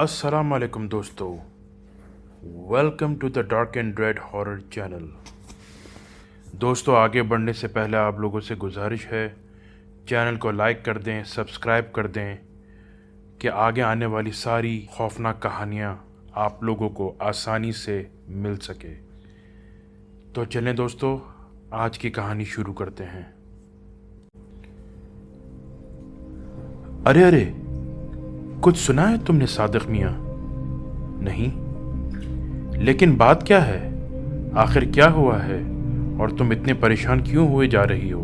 अस्सलाम वालेकुम दोस्तों, welcome to the dark and dread horror channel. दोस्तों, आगे बढ़ने से पहले आप लोगों से गुजारिश है, चैनल को लाइक कर दें, सब्सक्राइब कर दें कि आगे आने वाली सारी खौफनाक कहानियाँ आप लोगों को आसानी से मिल सके। तो चलें दोस्तों, आज की कहानी शुरू करते हैं। अरे कुछ सुना है तुमने सादिक मियाँ? नहीं, लेकिन बात क्या है? आखिर क्या हुआ है और तुम इतने परेशान क्यों हुए जा रही हो?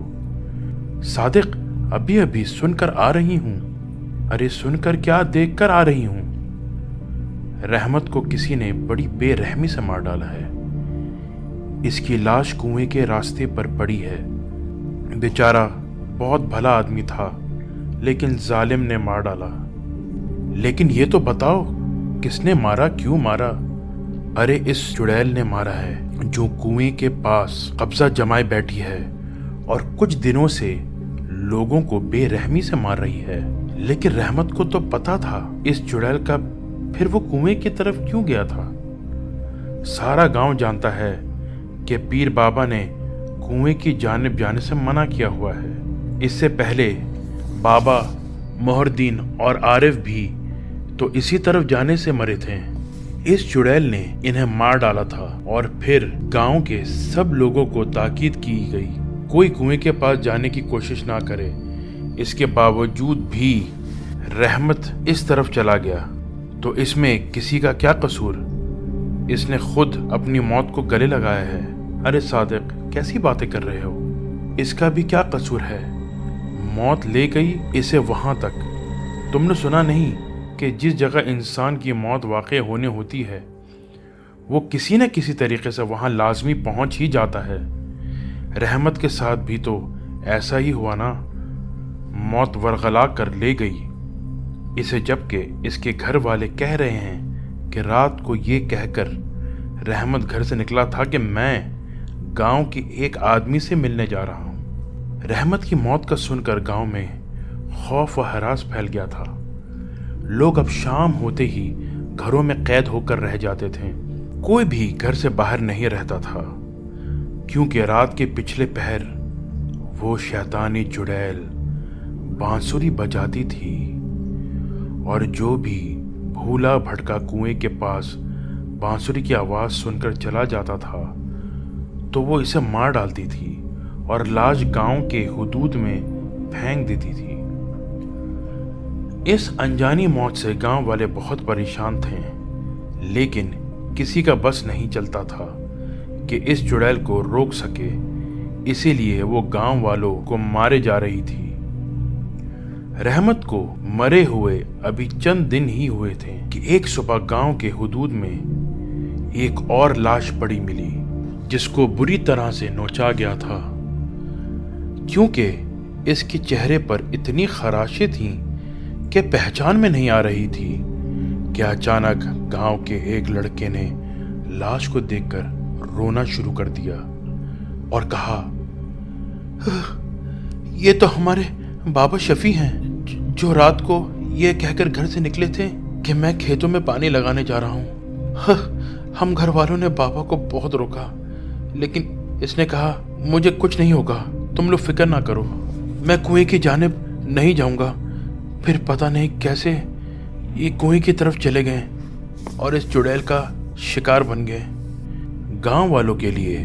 सादिक, अभी अभी सुनकर आ रही हूँ। अरे सुनकर क्या, देखकर आ रही हूँ। रहमत को किसी ने बड़ी बेरहमी से मार डाला है। इसकी लाश कुएं के रास्ते पर पड़ी है। बेचारा बहुत भला आदमी था, लेकिन जालिम ने मार डाला। लेकिन ये तो बताओ, किसने मारा, क्यों मारा? अरे इस चुड़ैल ने मारा है, जो कुएं के पास कब्जा जमाए बैठी है और कुछ दिनों से लोगों को बेरहमी से मार रही है। लेकिन रहमत को तो पता था इस चुड़ैल का, फिर वो कुएं की तरफ क्यों गया था? सारा गांव जानता है कि पीर बाबा ने कुएं की जानिब जाने से मना किया हुआ है। इससे पहले बाबा, मोहरदीन और आरिफ भी तो इसी तरफ जाने से मरे थे। इस चुड़ैल ने इन्हें मार डाला था और फिर गांव के सब लोगों को ताकीद की गई, कोई कुएं के पास जाने की कोशिश ना करे। इसके बावजूद भी रहमत इस तरफ चला गया, तो इसमें किसी का क्या कसूर? इसने खुद अपनी मौत को गले लगाया है। अरे सादिक, कैसी बातें कर रहे हो? इसका भी क्या कसूर है? मौत ले गई इसे वहां तक। तुमने सुना नहीं कि जिस जगह इंसान की मौत वाक़ई होने होती है, वो किसी न किसी तरीके से वहां लाजमी पहुंच ही जाता है। रहमत के साथ भी तो ऐसा ही हुआ ना। मौत वरगला कर ले गई इसे, जबकि इसके घर वाले कह रहे हैं कि रात को ये कहकर रहमत घर से निकला था कि मैं गांव के एक आदमी से मिलने जा रहा हूं। रहमत की मौत का सुनकर गांव में खौफ व हरास फैल गया था। लोग अब शाम होते ही घरों में कैद होकर रह जाते थे। कोई भी घर से बाहर नहीं रहता था, क्योंकि रात के पिछले पहर वो शैतानी चुड़ैल बांसुरी बजाती थी, और जो भी भूला भटका कुएं के पास बांसुरी की आवाज सुनकर चला जाता था, तो वो इसे मार डालती थी और लाश गांव के हुदूद में फेंक देती थी। इस अनजानी मौत से गांव वाले बहुत परेशान थे, लेकिन किसी का बस नहीं चलता था कि इस चुड़ैल को रोक सके। इसीलिए वो गांव वालों को मारे जा रही थी। रहमत को मरे हुए अभी चंद दिन ही हुए थे कि एक सुबह गांव के हुदूद में एक और लाश पड़ी मिली, जिसको बुरी तरह से नोचा गया था, क्योंकि इसके चेहरे पर इतनी खराशें थीं कि पहचान में नहीं आ रही थी कि अचानक गांव के एक लड़के ने लाश को देखकर रोना शुरू कर दिया और कहा, ये तो हमारे बाबा शफी हैं, जो रात को ये कहकर घर से निकले थे कि मैं खेतों में पानी लगाने जा रहा हूँ। हम घर वालों ने बाबा को बहुत रोका, लेकिन इसने कहा, मुझे कुछ नहीं होगा, तुम लोग फिक्र ना करो, मैं कुएं की जानिब नहीं जाऊंगा। फिर पता नहीं कैसे ये कुएं की तरफ चले गए और इस चुड़ैल का शिकार बन गए। गांव वालों के लिए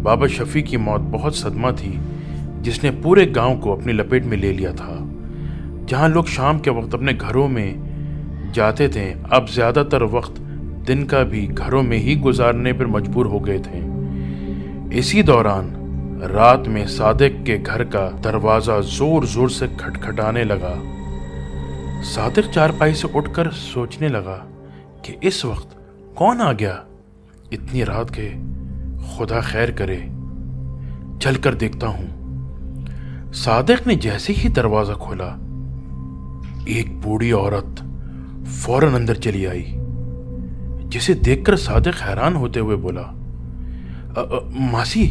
बाबा शफी की मौत बहुत सदमा थी, जिसने पूरे गांव को अपनी लपेट में ले लिया था। जहां लोग शाम के वक्त अपने घरों में जाते थे, अब ज्यादातर वक्त दिन का भी घरों में ही गुजारने पर मजबूर हो गए थे। इसी दौरान रात में सादिक के घर का दरवाजा जोर जोर से खटखटाने लगा। सादिक चारपाई से उठकर सोचने लगा कि इस वक्त कौन आ गया इतनी रात के। खुदा खैर करे, चलकर देखता हूं। सादिक ने जैसे ही दरवाजा खोला, एक बूढ़ी औरत फौरन अंदर चली आई, जिसे देखकर सादिक हैरान होते हुए बोला, मासी,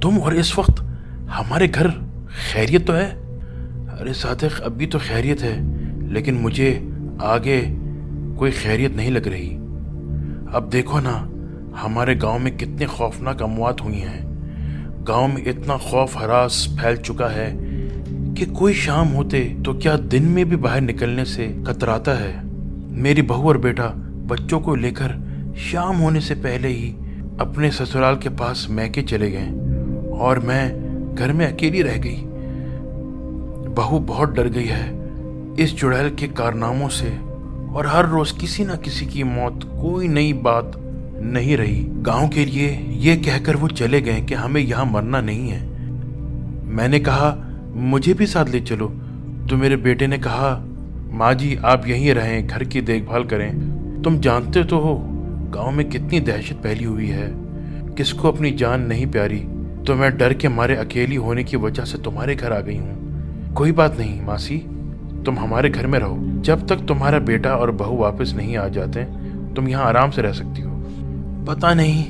तुम और इस वक्त हमारे घर खैरियत तो है? अरे सादिक, अभी तो खैरियत है, लेकिन मुझे आगे कोई खैरियत नहीं लग रही। अब देखो ना, हमारे गांव में कितने खौफनाक अमवात हुई हैं। गांव में इतना खौफ हरास फैल चुका है कि कोई शाम होते तो क्या दिन में भी बाहर निकलने से कतराता है। मेरी बहू और बेटा बच्चों को लेकर शाम होने से पहले ही अपने ससुराल के पास मैके चले गए और मैं घर में अकेली रह गई। बहू बहुत डर गई है इस चुड़ैल के कारनामों से और हर रोज किसी न किसी की मौत कोई नई बात नहीं रही। गांव के लिए ये कहकर वो चले गए कि हमें यहाँ मरना नहीं है। मैंने कहा मुझे भी साथ ले चलो, तो मेरे बेटे ने कहा माँ जी आप यहीं रहें, घर की देखभाल करें। तुम जानते तो हो गांव में कितनी दहशत फैली हुई है, किसको अपनी जान नहीं प्यारी। तो मैं डर के मारे अकेली होने की वजह से तुम्हारे घर आ गई हूँ। कोई बात नहीं मासी, तुम हमारे घर में रहो। जब तक तुम्हारा बेटा और बहू वापस नहीं आ जाते तुम यहाँ आराम से रह सकती हो। पता नहीं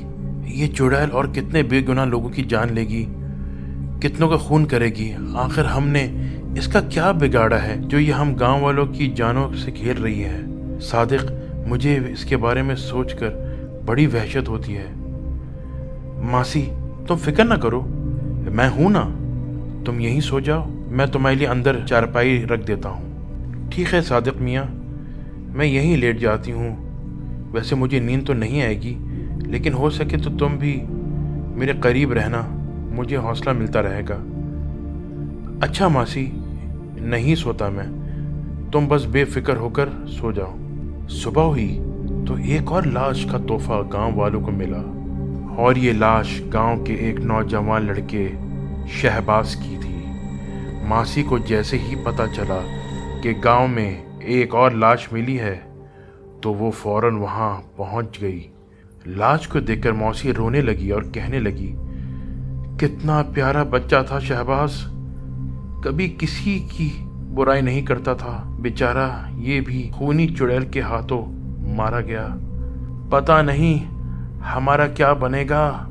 ये चुड़ैल और कितने बेगुनाह लोगों की जान लेगी, कितनों का खून करेगी। आखिर हमने इसका क्या बिगाड़ा है जो ये हम गांव वालों की जानों से खेल रही है। सादिक, मुझे इसके बारे में सोचकर बड़ी वहशत होती है। मासी तुम फिक्र ना करो, मैं हूं ना, तुम यहीं सो जाओ, मैं तुम्हारे लिए अंदर चारपाई रख देता हूँ। ठीक है सादिक मियाँ, मैं यहीं लेट जाती हूँ। वैसे मुझे नींद तो नहीं आएगी, लेकिन हो सके तो तुम भी मेरे करीब रहना, मुझे हौसला मिलता रहेगा। अच्छा मासी, नहीं सोता मैं, तुम बस बेफिक्र होकर सो जाओ। सुबह हुई तो एक और लाश का तोहफा गांव वालों को मिला और ये लाश गांव के एक नौजवान लड़के शहबाज की थी। मासी को जैसे ही पता चला कि गांव में एक और लाश मिली है तो वो फौरन वहां पहुंच गई। लाश को देखकर मौसी रोने लगी और कहने लगी, कितना प्यारा बच्चा था शहबाज, कभी किसी की बुराई नहीं करता था। बेचारा ये भी खूनी चुड़ैल के हाथों मारा गया। पता नहीं हमारा क्या बनेगा,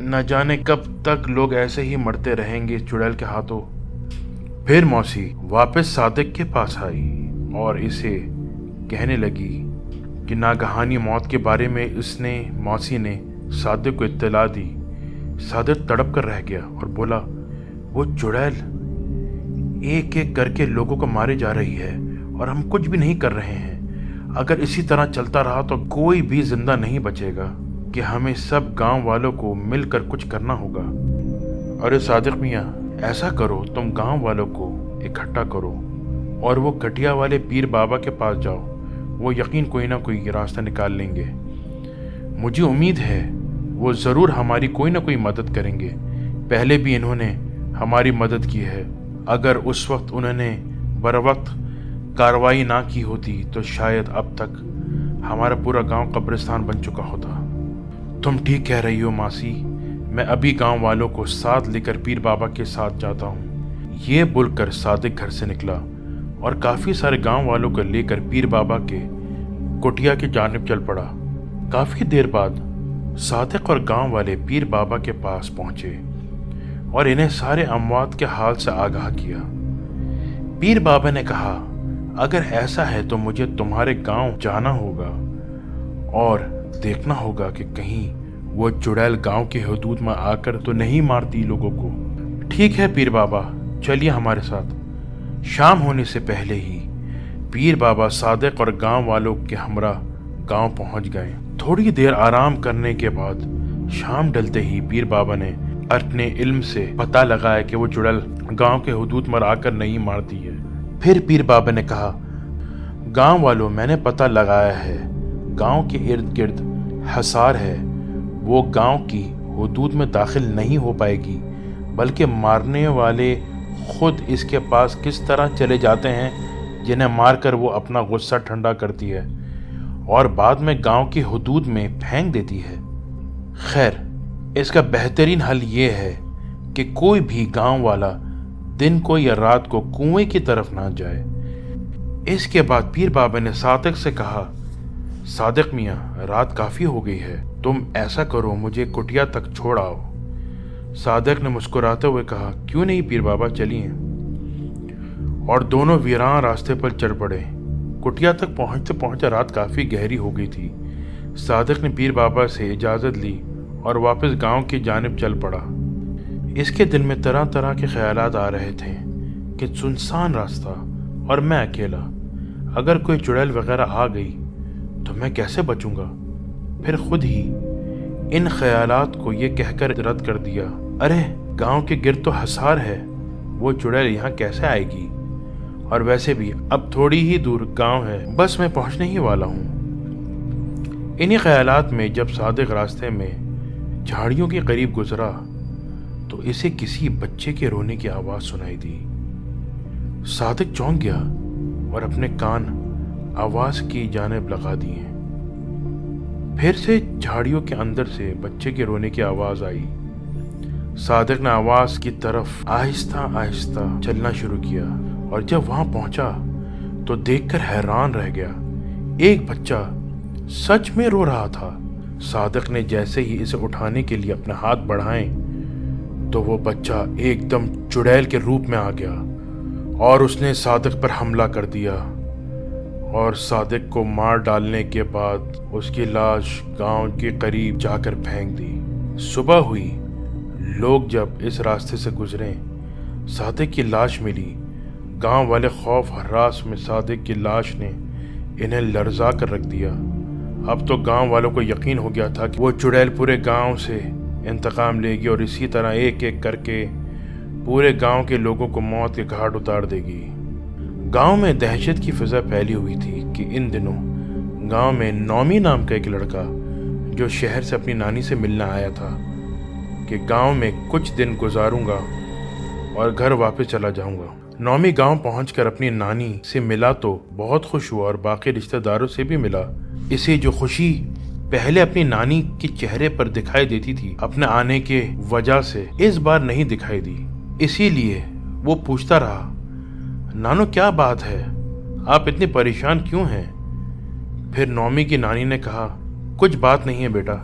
न जाने कब तक लोग ऐसे ही मरते रहेंगे चुड़ैल के हाथों। फिर मौसी वापस सादिक के पास आई और इसे कहने लगी कि नागहानी मौत के बारे में मौसी ने सादिक को इत्तला दी। सादिक तड़प कर रह गया और बोला, वो चुड़ैल एक एक करके लोगों को मारे जा रही है और हम कुछ भी नहीं कर रहे हैं। अगर इसी तरह चलता रहा तो कोई भी जिंदा नहीं बचेगा कि हमें सब गांव वालों को मिलकर कुछ करना होगा। अरे सादिक मियाँ, ऐसा करो, तुम गांव वालों को इकट्ठा करो और वो कटिया वाले पीर बाबा के पास जाओ, वो यकीन कोई ना कोई रास्ता निकाल लेंगे। मुझे उम्मीद है वो ज़रूर हमारी कोई ना कोई मदद करेंगे। पहले भी इन्होंने हमारी मदद की है। अगर उस वक्त उन्होंने बर वक्त कार्रवाई ना की होती तो शायद अब तक हमारा पूरा गांव कब्रिस्तान बन चुका होता। तुम ठीक कह रही हो मासी, मैं अभी गांव वालों को साथ लेकर पीर बाबा के साथ जाता हूँ। ये बोलकर सादिक घर से निकला और काफ़ी सारे गांव वालों को लेकर पीर बाबा के कुटिया की जानिब चल पड़ा। काफ़ी देर बाद सादिक और गांव वाले पीर बाबा के पास पहुंचे और इन्हें सारे अमवात के हाल से आगाह किया। पीर बाबा ने कहा, अगर ऐसा है तो मुझे तुम्हारे गांव जाना होगा और देखना होगा कि कहीं वो चुड़ैल गांव के हदूद में आकर तो नहीं मारती लोगों को। ठीक है पीर बाबा, चलिए हमारे साथ। शाम होने से पहले ही पीर बाबा सादिक और गांव वालों के हमरा गांव पहुंच गए। थोड़ी देर आराम करने के बाद शाम ढलते ही पीर बाबा ने अपने इल्म से पता लगाया कि वो चुड़ैल गांव के हदूद में आकर नहीं मारती है। फिर पीर बाबा ने कहा, गांव वालों, मैंने पता लगाया है, गांव के इर्द गिर्द हसार है, वो गांव की हदूद में दाखिल नहीं हो पाएगी, बल्कि मारने वाले खुद इसके पास किस तरह चले जाते हैं, जिन्हें मारकर वो अपना गुस्सा ठंडा करती है और बाद में गांव की हदूद में फेंक देती है। खैर, इसका बेहतरीन हल ये है कि कोई भी गांव वाला दिन को या रात को कुएं की तरफ ना जाए। इसके बाद पीर बाबा ने सादिक से कहा, सादिक मियाँ, रात काफ़ी हो गई है, तुम ऐसा करो, मुझे कुटिया तक छोड़ आओ। सादिक ने मुस्कुराते हुए कहा, क्यों नहीं पीर बाबा, चलिए। और दोनों वीरान रास्ते पर चल पड़े। कुटिया तक पहुंचते पहुंचते रात काफ़ी गहरी हो गई थी। सादिक ने पीर बाबा से इजाज़त ली और वापस गांव की जानिब चल पड़ा। इसके दिल में तरह तरह के ख्यालात आ रहे थे कि सुनसान रास्ता और मैं अकेला, अगर कोई चुड़ैल वगैरह आ गई तो मैं कैसे बचूंगा। फिर खुद ही इन ख्यालात को ये कहकर रद्द कर दिया, अरे गांव के गिर्द तो हसार है, वो चुड़ैल यहाँ कैसे आएगी, और वैसे भी अब थोड़ी ही दूर गांव है, बस मैं पहुंचने ही वाला हूँ। इन्हीं ख्यालात में जब सादिक रास्ते में झाड़ियों के करीब गुजरा तो इसे किसी बच्चे के रोने की आवाज़ सुनाई दी। सादिक चौंक गया और अपने कान आवाज़ की जानिब लगा दिए। फिर से झाड़ियों के अंदर से बच्चे के रोने की आवाज़ आई। सादिक ने आवाज़ की तरफ आहिस्ता आहिस्ता चलना शुरू किया और जब वहाँ पहुँचा तो देखकर हैरान रह गया। एक बच्चा सच में रो रहा था। सादिक ने जैसे ही इसे उठाने के लिए अपने हाथ बढ़ाए तो वो बच्चा एकदम चुड़ैल के रूप में आ गया और उसने सादिक पर हमला कर दिया और सादिक को मार डालने के बाद उसकी लाश गांव के करीब जाकर फेंक दी। सुबह हुई, लोग जब इस रास्ते से गुजरे सादिक की लाश मिली। गांव वाले खौफ हरास में सादिक की लाश ने इन्हें लरजा कर रख दिया। अब तो गांव वालों को यकीन हो गया था कि वो चुड़ैल पूरे गांव से इंतकाम लेगी और इसी तरह एक एक करके पूरे गांव के लोगों को मौत के घाट उतार देगी। गांव में दहशत की फिजा फैली हुई थी कि इन दिनों गांव में नौमी नाम का एक लड़का जो शहर से अपनी नानी से मिलने आया था कि गांव में कुछ दिन गुजारूंगा और घर वापस चला जाऊंगा। नौमी गांव पहुंचकर अपनी नानी से मिला तो बहुत खुश हुआ और बाकी रिश्तेदारों से भी मिला। इसे जो खुशी पहले अपनी नानी के चेहरे पर दिखाई देती थी अपने आने के वजह से, इस बार नहीं दिखाई दी। इसीलिए वो पूछता रहा, नानो क्या बात है, आप इतने परेशान क्यों हैं? फिर नौमी की नानी ने कहा, कुछ बात नहीं है बेटा।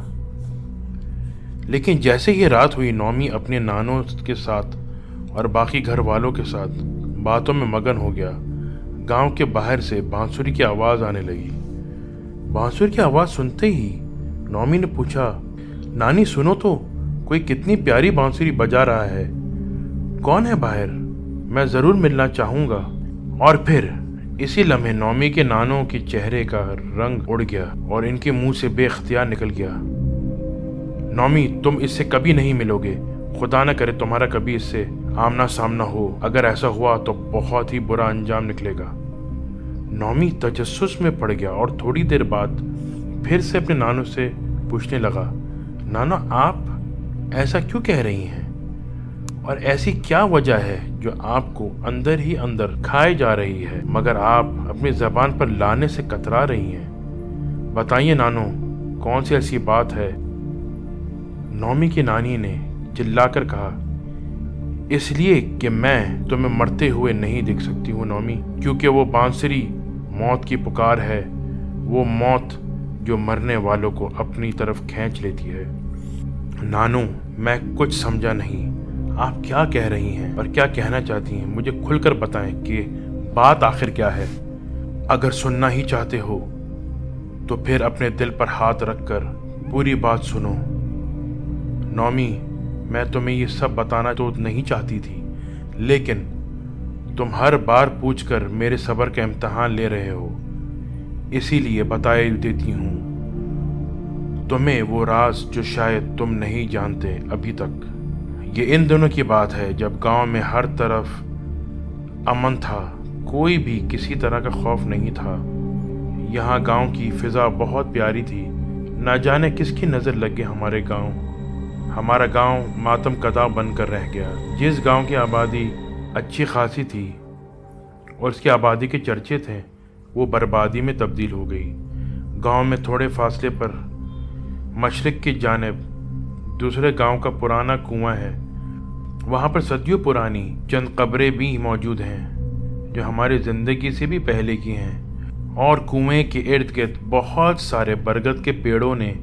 लेकिन जैसे ही रात हुई नौमी अपने नानों के साथ और बाकी घर वालों के साथ बातों में मगन हो गया। गांव के बाहर से बांसुरी की आवाज़ आने लगी। बांसुरी की आवाज़ सुनते ही नौमी ने पूछा, नानी सुनो तो, कोई कितनी प्यारी बांसुरी बजा रहा है, कौन है बाहर, मैं ज़रूर मिलना चाहूँगा। और फिर इसी लम्हे नौमी के नानों के चेहरे का रंग उड़ गया और इनके मुंह से बेख्तियार निकल गया, नौमी तुम इससे कभी नहीं मिलोगे, खुदा न करे तुम्हारा कभी इससे आमना सामना हो, अगर ऐसा हुआ तो बहुत ही बुरा अंजाम निकलेगा। नौमी तजस्सुस में पड़ गया और थोड़ी देर बाद फिर से अपने नानों से पूछने लगा, नाना आप ऐसा क्यों कह रही हैं, और ऐसी क्या वजह है जो आपको अंदर ही अंदर खाए जा रही है मगर आप अपनी ज़बान पर लाने से कतरा रही हैं? बताइए नानो, कौन सी ऐसी बात है? नौमी की नानी ने चिल्लाकर कहा, इसलिए कि मैं तुम्हें मरते हुए नहीं देख सकती हूँ नौमी, क्योंकि वो बांसुरी मौत की पुकार है, वो मौत जो मरने वालों को अपनी तरफ खींच लेती है। नानू मैं कुछ समझा नहीं, आप क्या कह रही हैं और क्या कहना चाहती हैं, मुझे खुलकर बताएं कि बात आखिर क्या है। अगर सुनना ही चाहते हो तो फिर अपने दिल पर हाथ रखकर पूरी बात सुनो। नौमी मैं तुम्हें ये सब बताना तो नहीं चाहती थी, लेकिन तुम हर बार पूछकर मेरे सब्र का इम्तिहान ले रहे हो, इसीलिए बताए देती हूँ तुम्हें वो राज जो शायद तुम नहीं जानते अभी तक। ये इन दिनों की बात है जब गांव में हर तरफ अमन था, कोई भी किसी तरह का खौफ नहीं था। यहाँ गांव की फिजा बहुत प्यारी थी। ना जाने किसकी नज़र लग गई हमारे गांव, हमारा गांव मातम कदा बनकर रह गया। जिस गांव की आबादी अच्छी खासी थी और उसकी आबादी के चर्चे थे, वो बर्बादी में तब्दील हो गई। गांव में थोड़े फासले पर मशरिक की जानिब दूसरे गांव का पुराना कुआं है। वहाँ पर सदियों पुरानी चंद कब्रें भी मौजूद हैं जो हमारी ज़िंदगी से भी पहले की हैं, और कुएं के इर्द गिर्द बहुत सारे बरगद के पेड़ों ने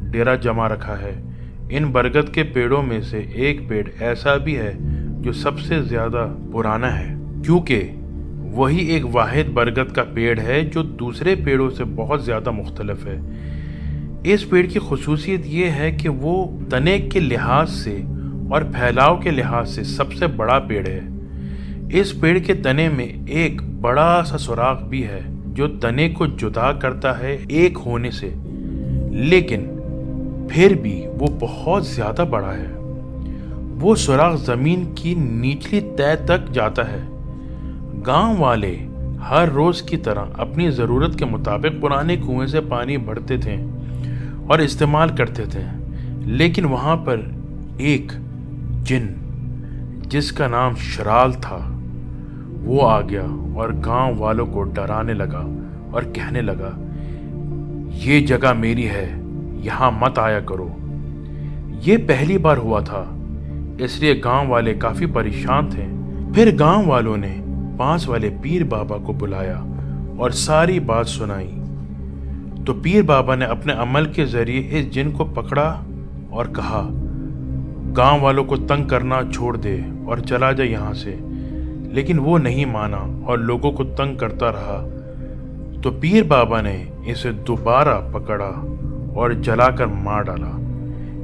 डेरा जमा रखा है। इन बरगद के पेड़ों में से एक पेड़ ऐसा भी है जो सबसे ज़्यादा पुराना है, क्योंकि وہی ایک واحد برگد کا پیڑ ہے جو دوسرے پیڑوں سے بہت زیادہ مختلف ہے۔ اس پیڑ کی خصوصیت یہ ہے کہ وہ تنے کے لحاظ سے اور پھیلاؤ کے لحاظ سے سب سے بڑا پیڑ ہے۔ اس پیڑ کے تنے میں ایک بڑا سا سوراخ بھی ہے جو تنے کو جدا کرتا ہے ایک ہونے سے، لیکن پھر بھی وہ بہت زیادہ بڑا ہے۔ وہ سوراخ زمین کی نچلی تہہ تک جاتا ہے۔ گاؤں والے ہر روز کی طرح اپنی ضرورت کے مطابق پرانے کنویں سے پانی بھرتے تھے اور استعمال کرتے تھے، لیکن وہاں پر ایک جن جس کا نام شرال تھا وہ آ گیا اور گاؤں والوں کو ڈرانے لگا اور کہنے لگا، یہ جگہ میری ہے، یہاں مت آیا کرو۔ یہ پہلی بار ہوا تھا، اس لیے گاؤں والے کافی پریشان تھے۔ پھر گاؤں والوں نے پاس والے پیر بابا کو بلایا اور ساری بات سنائی تو پیر بابا نے اپنے عمل کے ذریعے اس جن کو پکڑا اور کہا، گاؤں والوں کو تنگ کرنا چھوڑ دے اور چلا جا یہاں سے، لیکن وہ نہیں مانا اور لوگوں کو تنگ کرتا رہا۔ تو پیر بابا نے اسے دوبارہ پکڑا اور جلا کر مار ڈالا۔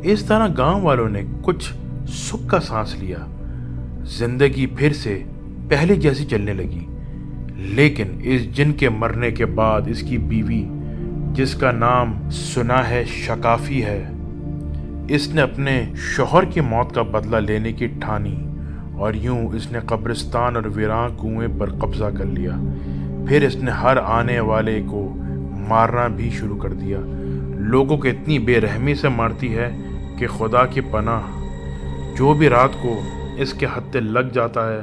اس طرح گاؤں والوں نے کچھ سکھ کا سانس لیا، زندگی پھر سے پہلے جیسی چلنے لگی۔ لیکن اس جن کے مرنے کے بعد اس کی بیوی، جس کا نام سنا ہے شکافی ہے، اس نے اپنے شوہر کی موت کا بدلہ لینے کی ٹھانی اور یوں اس نے قبرستان اور ویران کنویں پر قبضہ کر لیا۔ پھر اس نے ہر آنے والے کو مارنا بھی شروع کر دیا۔ لوگوں کو اتنی بے رحمی سے مارتی ہے کہ خدا کی پناہ، جو بھی رات کو اس کے ہتھے لگ جاتا ہے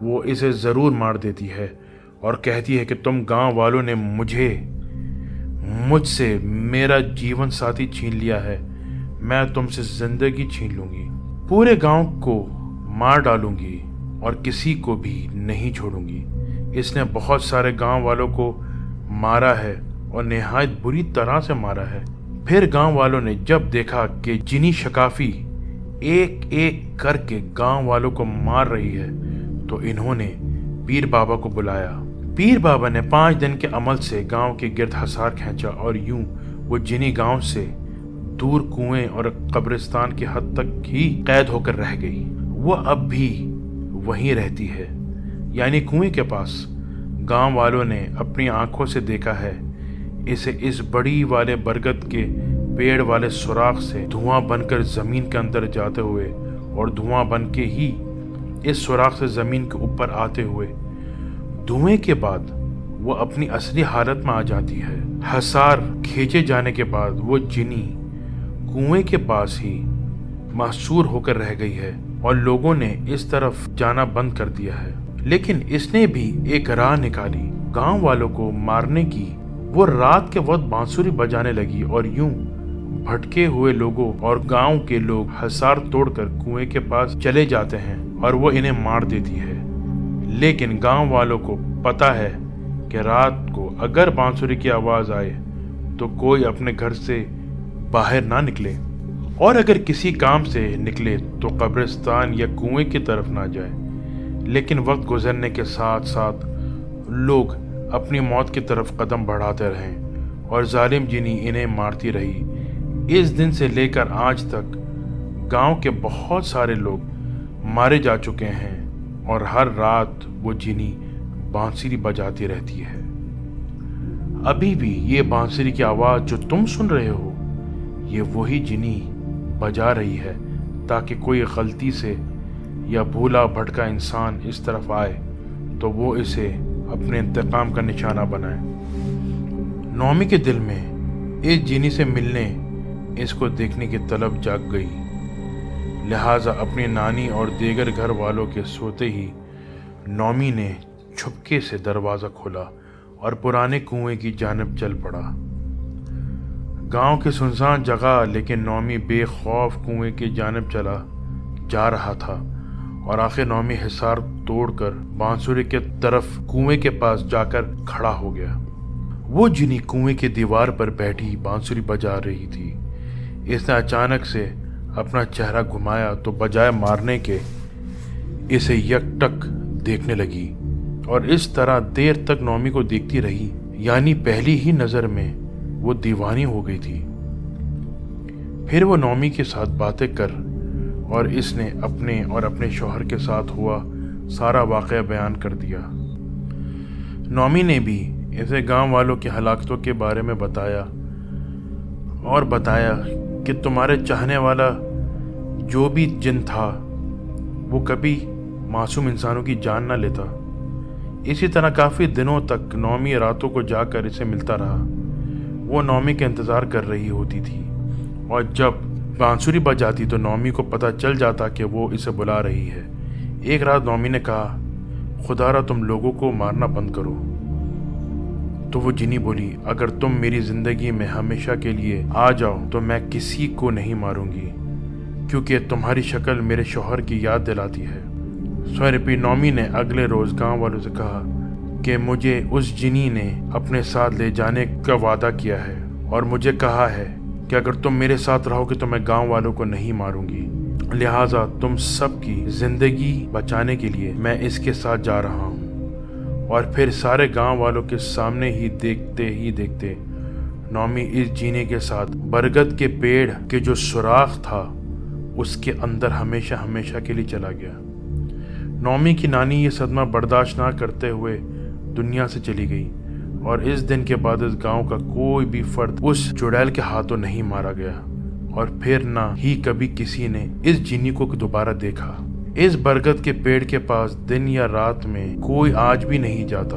وہ اسے ضرور مار دیتی ہے اور کہتی ہے کہ تم گاؤں والوں نے مجھ سے میرا جیون ساتھی چھین لیا ہے، میں تم سے زندگی چھین لوں گی، پورے گاؤں کو مار ڈالوں گی اور کسی کو بھی نہیں چھوڑوں گی۔ اس نے بہت سارے گاؤں والوں کو مارا ہے اور نہایت بری طرح سے مارا ہے۔ پھر گاؤں والوں نے جب دیکھا کہ جنی شکافی ایک ایک کر کے گاؤں والوں کو مار رہی ہے تو انہوں نے پیر بابا کو بلایا۔ پیر بابا نے 5 دن کے عمل سے گاؤں کے گرد حصار کھینچا اور یوں وہ جنی گاؤں سے دور کنویں اور قبرستان کی حد تک ہی قید ہو کر رہ گئی۔ وہ اب بھی وہیں رہتی ہے، یعنی کنویں کے پاس۔ گاؤں والوں نے اپنی آنکھوں سے دیکھا ہے اسے اس بڑی والے برگد کے پیڑ والے سوراخ سے دھواں بن کر زمین کے اندر جاتے ہوئے اور دھواں بن کے ہی اس سوراخ سے زمین کے اوپر آتے ہوئے۔ دھوئیں کے بعد وہ اپنی اصلی حالت میں آ جاتی ہے۔ حصار کھینچے جانے کے بعد وہ جنی کنویں کے پاس ہی محصور ہو کر رہ گئی ہے اور لوگوں نے اس طرف جانا بند کر دیا ہے۔ لیکن اس نے بھی ایک راہ نکالی گاؤں والوں کو مارنے کی۔ وہ رات کے وقت بانسری بجانے لگی اور یوں بھٹکے ہوئے لوگوں اور گاؤں کے لوگ حصار توڑ کر کنویں کے پاس چلے جاتے ہیں اور وہ انہیں مار دیتی ہے۔ لیکن گاؤں والوں کو پتا ہے کہ رات کو اگر بانسری کی آواز آئے تو کوئی اپنے گھر سے باہر نہ نکلے، اور اگر کسی کام سے نکلے تو قبرستان یا کنویں کی طرف نہ جائے۔ لیکن وقت گزرنے کے ساتھ ساتھ لوگ اپنی موت کی طرف قدم بڑھاتے رہے اور ظالم جنی انہیں مارتی رہی۔ اس دن سے لے کر آج تک گاؤں کے بہت سارے لوگ مارے جا چکے ہیں اور ہر رات وہ جنی بانسری بجاتی رہتی ہے۔ ابھی بھی یہ بانسری کی آواز جو تم سن رہے ہو، یہ وہی جنی بجا رہی ہے تاکہ کوئی غلطی سے یا بھولا بھٹکا انسان اس طرف آئے تو وہ اسے اپنے انتقام کا نشانہ بنائے۔ نومی کے دل میں اس جنی سے ملنے، اس کو دیکھنے کی طلب جاگ گئی، لہٰذا اپنی نانی اور دیگر گھر والوں کے سوتے ہی نومی نے چھپکے سے دروازہ کھولا اور پرانے کنویں کی جانب چل پڑا۔ گاؤں کی سنسان جگہ، لیکن نومی بے خوف کنویں کی جانب چلا جا رہا تھا اور آخر نومی حصار توڑ کر بانسری کے طرف کنویں کے پاس جا کر کھڑا ہو گیا۔ وہ جنی کنویں کی دیوار پر بیٹھی بانسری بجا رہی تھی۔ اس نے اچانک سے اپنا چہرہ گھمایا تو بجائے مارنے کے اسے یک ٹک دیکھنے لگی۔ और इस तरह देर तक नौमी को देखती रही, यानी पहली ही नज़र में वो दीवानी हो गई थी। फिर वो नौमी के साथ बातें कर और इसने अपने और अपने शौहर के साथ हुआ सारा वाक़या बयान कर दिया। नौमी ने भी इसे गांव वालों की हलाकतों के बारे में बताया और बताया कि तुम्हारे चाहने वाला जो भी जिन था वो कभी मासूम इंसानों की जान ना लेता। इसी तरह काफ़ी दिनों तक नौमी रातों को जाकर इसे मिलता रहा। वो नौमी का इंतज़ार कर रही होती थी और जब बांसुरी बजाती तो नौमी को पता चल जाता कि वो इसे बुला रही है। एक रात नौमी ने कहा, खुदारा तुम लोगों को मारना बंद करो। तो वो जिनी बोली, अगर तुम मेरी ज़िंदगी में हमेशा के लिए आ जाओ तो मैं किसी को नहीं मारूंगी, क्योंकि तुम्हारी शक्ल मेरे शौहर की याद दिलाती है। स्वरूपी नौमी ने अगले रोज़ गांव वालों से कहा कि मुझे उस जिनी ने अपने साथ ले जाने का वादा किया है और मुझे कहा है कि अगर तुम मेरे साथ रहोगे तो मैं गांव वालों को नहीं मारूंगी, लिहाजा तुम सबकी ज़िंदगी बचाने के लिए मैं इसके साथ जा रहा हूँ। और फिर सारे गांव वालों के सामने ही देखते नौमी इस जीने के साथ बरगद के पेड़ के जो सुराख था उसके अंदर हमेशा हमेशा के लिए चला गया। नौमी की नानी ये सदमा बर्दाश्त ना करते हुए दुनिया से चली गई और इस दिन के बाद इस गांव का कोई भी फर्द उस चुड़ैल के हाथों नहीं मारा गया और फिर ना ही कभी किसी ने इस जिनी को दोबारा देखा। इस बरगद के पेड़ के पास दिन या रात में कोई आज भी नहीं जाता।